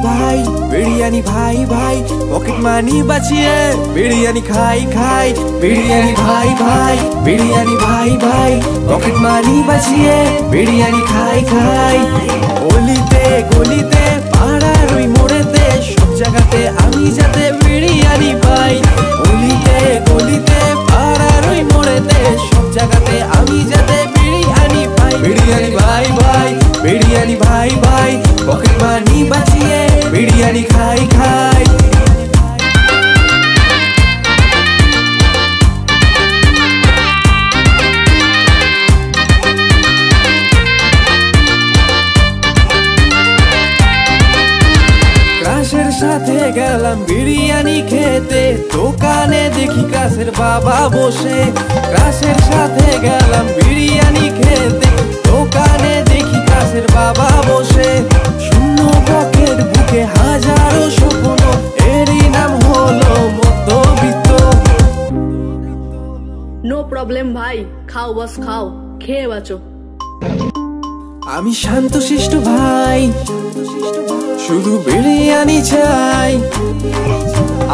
ভাই বিরিয়ানি ভাই ভাই পকেট মানি বাঁচিয়ে বিরিয়ানি খাই খাই বিরিয়ানি ভাই ভাই বিরিয়ানি ভাই ভাই পকেট মানি বাঁচিয়ে বিরিয়ানি খাই খাই গলিতে গলিতে পাড়ার ওই মোড়েতে সব জায়গাতে আমি যাতে বিরিয়ানি পাই গলিতে গলিতে পাড়ার ওই মোড়েতে সব জায়গাতে আমি যাতে বিরিয়ানি পাই বিরিয়ানি ভাই ভাই বিরিয়ানি ভাই ভাই পকেট মানি বাঁচিয়ে বিরিয়ানি খাই খাই ক্রাশের সাথে গেলাম বিরিয়ানি খেতে দোকানে দেখি ক্রাশের বাবা বসে ক্রাশের সাথে গেলাম বিরিয়ানি খেতে দোকানে দেখি ক্রাশের বাবা বসে শূন্য পকেট বুকে হাজারো স্বপ্ন এরই নাম হলো মধ্যবিত্ত নো প্রবলেম ভাই খাও বস খাও খেয়ে বাঁচো আমি শান্তশিষ্ট ভাই শুধু বিরিয়ানি চাই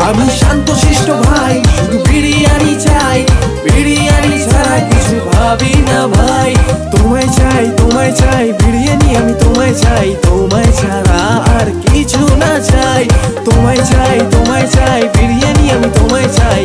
আমি শান্তশিষ্ট ভাই শুধু বিরিয়ানি চাই বিরিয়ানি ছাড়া কিছু ভাবি না ভাই তোমায় চাই বিরিয়ানি আমি তোমায় ছাড়া আর কিছু না চাই তোমায় চাই বিরিয়ানি আমি তোমায় চাই